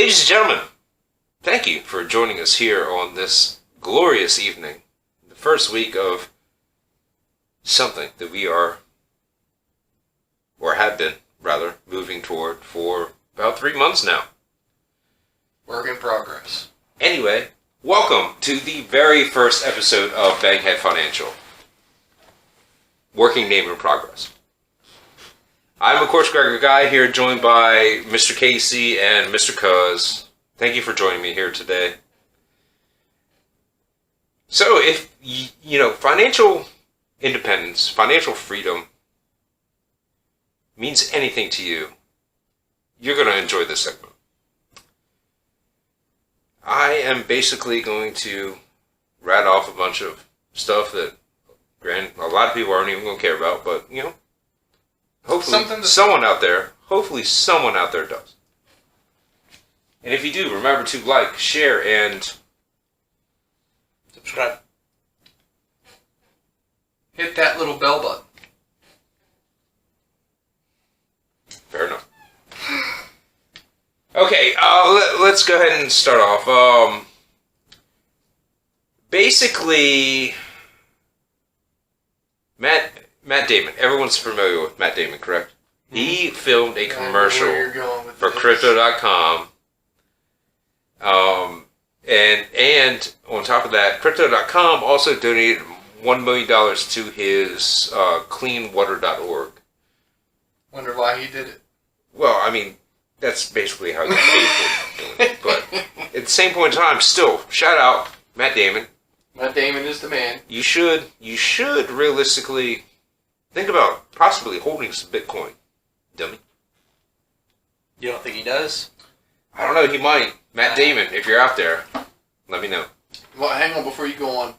Ladies and gentlemen, thank you for joining us here on this glorious evening, the first week of something that we are, or have been, rather, moving toward for about 3 months now. Work in progress. Anyway, welcome to the very first episode of Baghead Financial. Working name in progress. I'm, of course, Gregor Guy here, joined by Mr. Casey and Mr. Cuz. Thank you for joining me here today. So, if, financial independence, financial freedom means anything to you, you're going to enjoy this segment. I am basically going to rat off a bunch of stuff that, granted, a lot of people aren't even going to care about, but, hopefully someone out there does. And if you do, remember to like, share, and subscribe. Hit that little bell button. Fair enough. Okay, let's go ahead and start off. Basically, Matt Damon. Everyone's familiar with Matt Damon, correct? Mm-hmm. He filmed a commercial for Crypto.com. And on top of that, Crypto.com also donated $1 million to his cleanwater.org. Wonder why he did it. Well, I mean, that's basically how he got paid for doing it. But at the same point in time, still, shout out Matt Damon. Matt Damon is the man. You should realistically think about possibly holding some Bitcoin, dummy. You don't think he does? I don't know, he might. Matt Damon, if you're out there, let me know. Well, hang on before you go on.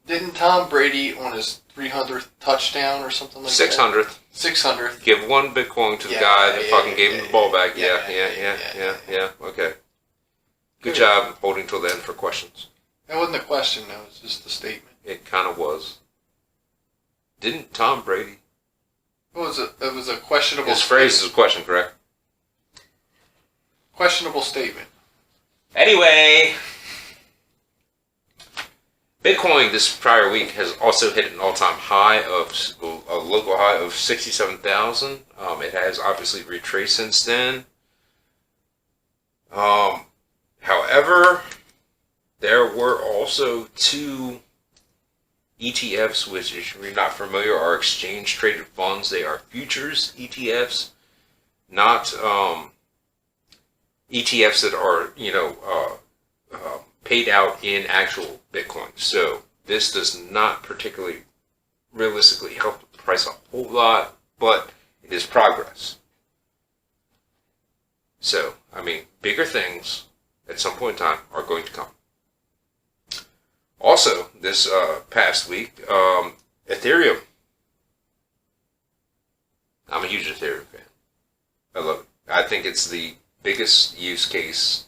Didn't Tom Brady on his 300th touchdown or something like 600th. that? 600th. Give one Bitcoin to the guy that fucking gave him the ball back. Yeah. Okay. Good job holding till the end for questions. That wasn't a question, though. It was just a statement. It kind of was. Didn't Tom Brady? It was a questionable His phrase is a question, correct? Questionable statement. Anyway, Bitcoin this prior week has also hit an all-time high a local high of 67,000. It has obviously retraced since then. However, there were also two ETFs, which, if you're not familiar, are exchange-traded funds. They are futures ETFs, not ETFs that are, paid out in actual Bitcoin. So this does not particularly realistically help the price a whole lot, but it is progress. So, I mean, bigger things at some point in time are going to come. Also, this past week, Ethereum. I'm a huge Ethereum fan. I love it. I think it's the biggest use case,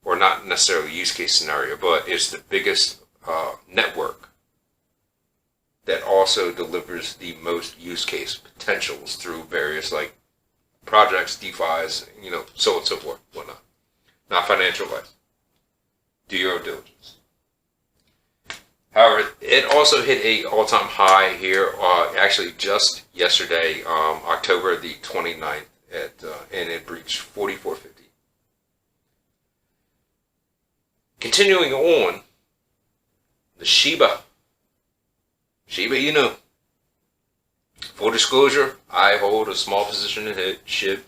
or not necessarily use case scenario, but it's the biggest network that also delivers the most use case potentials through various projects, DeFi's, so on and so forth, whatnot. Not financial advice. Do your own diligence. However, it also hit a all-time high here, actually just yesterday, October the 29th, and it reached 4450. Continuing on, the Shiba Inu. Full disclosure, I hold a small position in SHIB.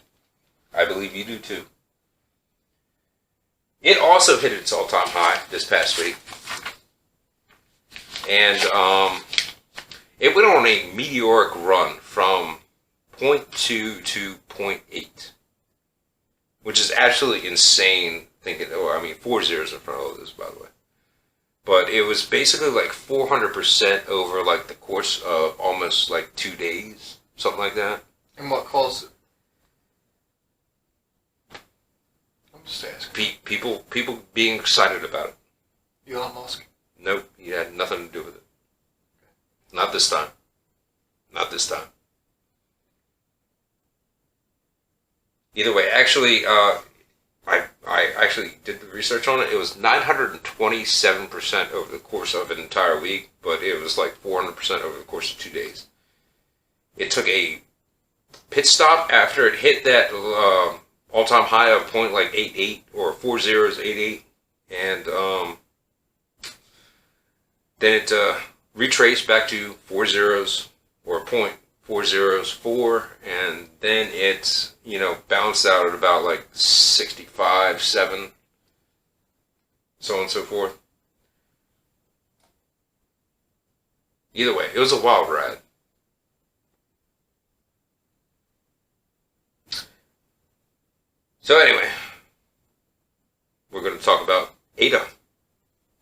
I believe you do too. It also hit its all-time high this past week. And it went on a meteoric run from 0.2 to 0.8, which is absolutely insane. Thinking, 4 zeros in front of all this, by the way. But it was basically 400% over the course of almost 2 days, something like that. And what caused it? I'm just asking. People being excited about it. Elon Musk? Nope, he had nothing to do with it. Not this time. Either way, actually, I actually did the research on it. It was 927% over the course of an entire week, but it was like 400% over the course of 2 days. It took a pit stop after it hit that all-time high of point like 88 or 4088, and then it retraced back to 40s or point 404, and then it balanced out at about like 65, 7, so on and so forth. Either way, it was a wild ride. So anyway, we're going to talk about ADA,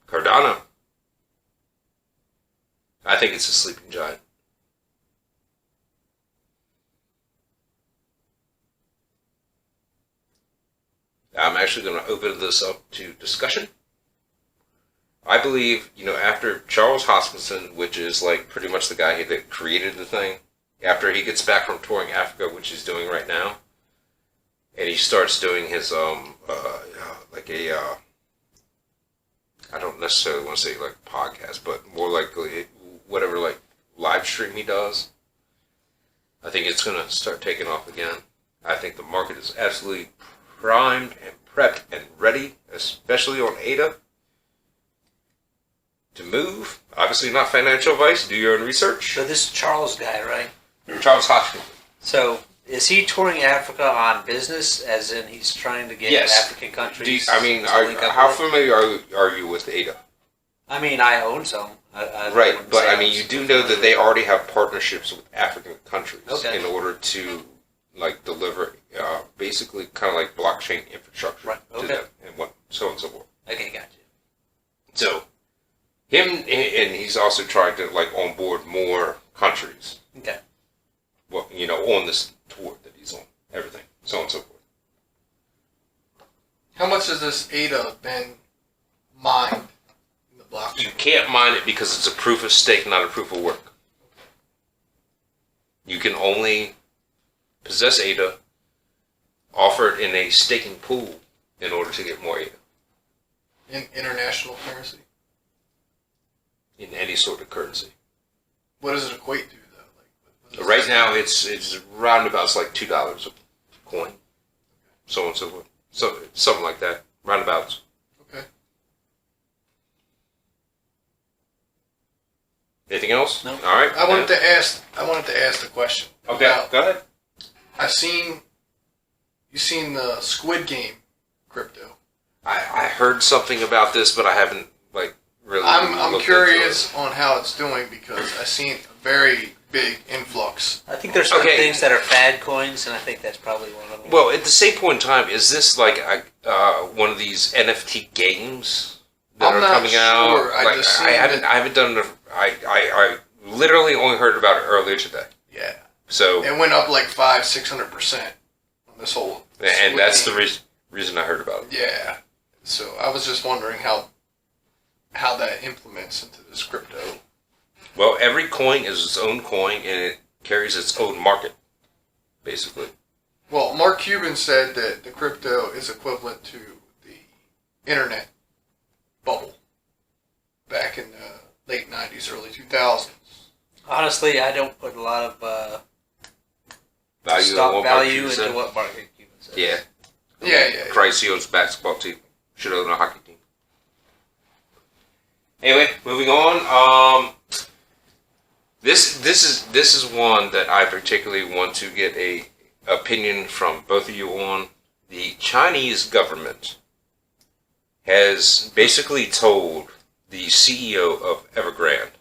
Cardano. I think it's a sleeping giant. I'm actually going to open this up to discussion. I believe, after Charles Hoskinson, which is like pretty much the guy that created the thing, after he gets back from touring Africa, which he's doing right now, and he starts doing his I don't necessarily want to say like podcast, but more like whatever like live stream he does. I think it's going to start taking off again. I think the market is absolutely primed and prepped and ready, especially on ADA, to move. Obviously not financial advice. Do your own research. So this Charles guy, right? Charles Hoskinson. So is he touring Africa on business, as in he's trying to get African countries? How familiar are you with ADA? I mean, I own some. Right, but I mean, you do know that they already have partnerships with African countries in order to deliver basically kind of like blockchain infrastructure to them and so on and so forth. Okay, gotcha. So him, and he's also trying to onboard more countries. Okay. Well, on this tour that he's on, everything, so on and so forth. How much has this ADA been mined in the blockchain? You can't mine it because it's a proof of stake, not a proof of work. You can only possess ADA, offer it in a staking pool in order to get more ADA. In international currency? In any sort of currency. What does it equate to, though? Right now, it's roundabouts like $2 a coin, so on and so forth. So something like that, roundabouts. Okay. Anything else? No. All right. I wanted to ask the question. Okay, go ahead. You seen the Squid Game crypto? I heard something about this, but I haven't really. I'm curious on how it's doing because I seen a very big influx. I think there's some things that are fad coins, and I think that's probably one of them. Well, at the same point in time, is this one of these NFT games that are coming out? I haven't done enough. I literally only heard about it earlier today. Yeah. So it went up like 500-600% on this whole. And that's the reason I heard about it. Yeah. So I was just wondering how that implements into this crypto. Well, every coin is its own coin, and it carries its own market, basically. Well, Mark Cuban said that the crypto is equivalent to the internet bubble back in the late 90s, early 2000s. Honestly, I don't put a lot of Value into what Mark Cuban said. Yeah. Yeah. Christ, he owns a basketball team. Should own a hockey team. Anyway, moving on. This is one that I particularly want to get a opinion from both of you on. The Chinese government has basically told the CEO of Evergrande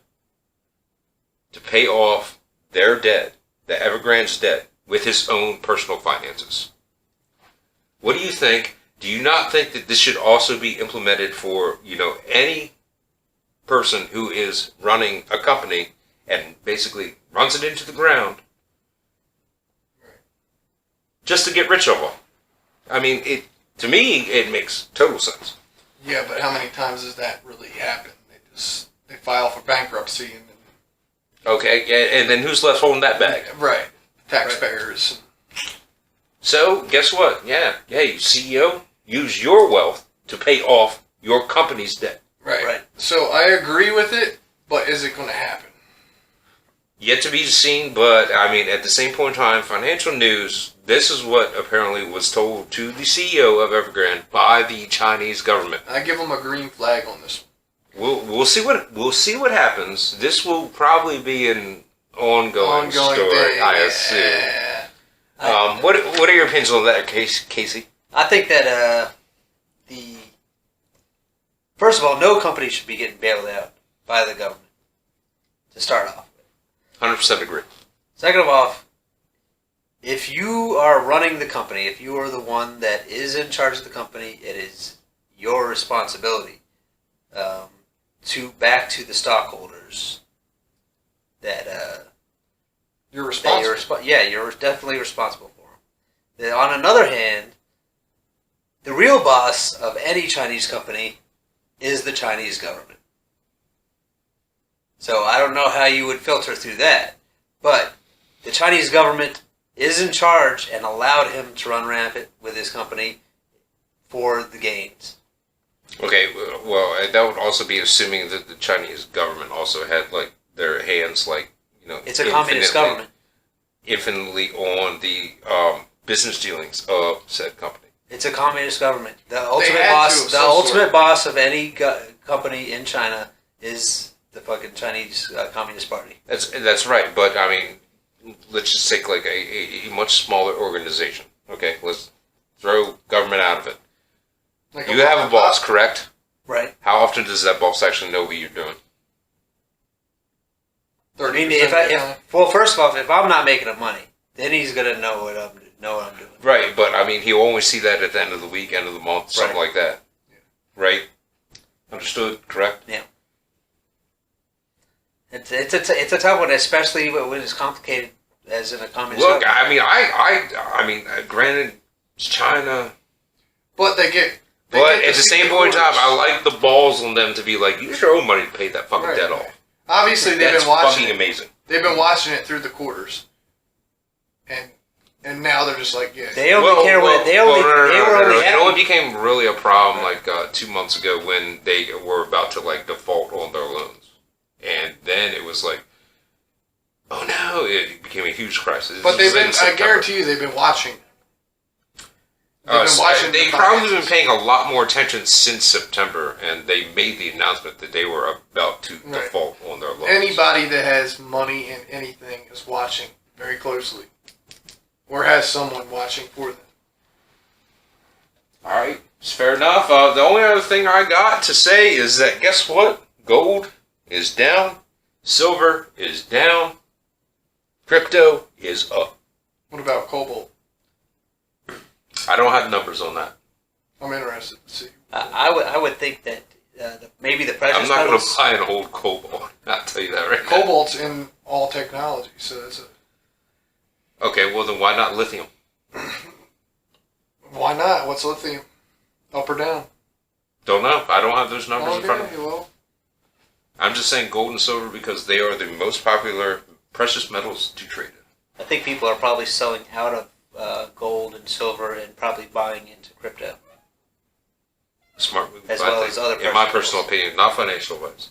to pay off their debt, the Evergrande's debt, with his own personal finances. What do you think? Do you not think that this should also be implemented for, any person who is running a company and basically runs it into the ground just to get rich off of? I mean, to me, it makes total sense. Yeah, but how many times does that really happen? They file for bankruptcy and then... Okay, and then who's left holding that bag? Right. Taxpayers. So guess what? Yeah, hey CEO, use your wealth to pay off your company's debt. Right. So I agree with it, but is it going to happen? Yet to be seen, but I mean, at the same point in time, financial news, this is what apparently was told to the CEO of Evergrande by the Chinese government. I give them a green flag on this one. We'll see what happens. This will probably be an ongoing story, thing. I assume. What are your opinions on that, Casey? I think that first of all, no company should be getting bailed out by the government to start off. 100% agree. Second of all, if you are running the company, if you are the one that is in charge of the company, it is your responsibility to back to the stockholders that You're responsible. you're definitely responsible for them. Then on another hand, the real boss of any Chinese company is the Chinese government. So I don't know how you would filter through that, but the Chinese government is in charge and allowed him to run rampant with his company for the gains. Okay, well, that would also be assuming that the Chinese government also had like their hands, like It's a communist government. infinitely on the business dealings of said company. It's a communist government. The had to of some ultimate sort. boss of any company in China is the fucking Chinese Communist Party. That's right, but I mean, let's just take like a much smaller organization. Okay, let's throw government out of it. Like You have a boss, correct? Right. How often does that boss actually know what you're doing? I mean, 30% of the time. first of all, if I'm not making up money, then he's gonna know what I'm doing. Right, but I mean, he'll only see that at the end of the week, end of the month, something Right. like that. Right? Understood? Correct? Yeah. It's a tough one, especially when it's complicated as in a communist. Look, government. I mean, granted, it's China, But they get but to at the see same point in time, quarters. I like the balls on them to be like, use your own money to pay that fucking Right. debt off. Obviously, they've That's been watching fucking it. amazing. They've been watching it through the quarters, and now they're just like, yeah. They only care what they only they were only It happy. only became really a problem like 2 months ago when they were about to like default on their loans, and then it was like, oh no, it became a huge crisis. But This they've was been. in I September. guarantee you, they've been watching. They've been So watching. they've the probably been finances. paying a lot more attention since September, and they made the announcement that they were about to Right. default on their loans. Anybody that has money in anything is watching very closely, or has someone watching for them. All right, it's fair enough. The only other thing I got to say is that guess what? Gold is down, silver is down, crypto is up. What about Cobalt? I don't have numbers on that. I'm interested to see. I would think that maybe the precious I'm not going to metals. buy an old cobalt. I'll tell you that right now. Cobalt's in all technology, so that's a. Okay, well then why not lithium? Why not? What's lithium? Up or down? Don't know. I don't have those numbers in front of me. Okay, well, I'm just saying gold and silver because they are the most popular precious metals to trade in. I think people are probably selling out of gold and silver and probably buying into crypto. Smart move. As I well think, as other in my precious personal metals. opinion, not financial advice.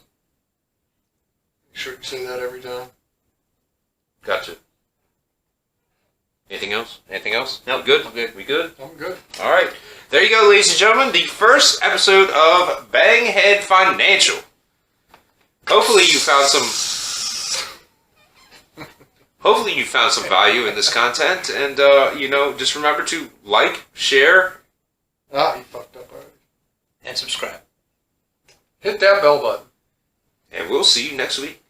you sure you say that every time? Gotcha. Anything else? Anything else? Nope. We good? I'm good. We good? I'm good. All right. There you go, ladies and gentlemen. The first episode of Banghead Financial. Hopefully you found some. Hopefully you found some value in this content, and just remember to like, share. Ah, you fucked up already. And subscribe. Hit that bell button. And we'll see you next week.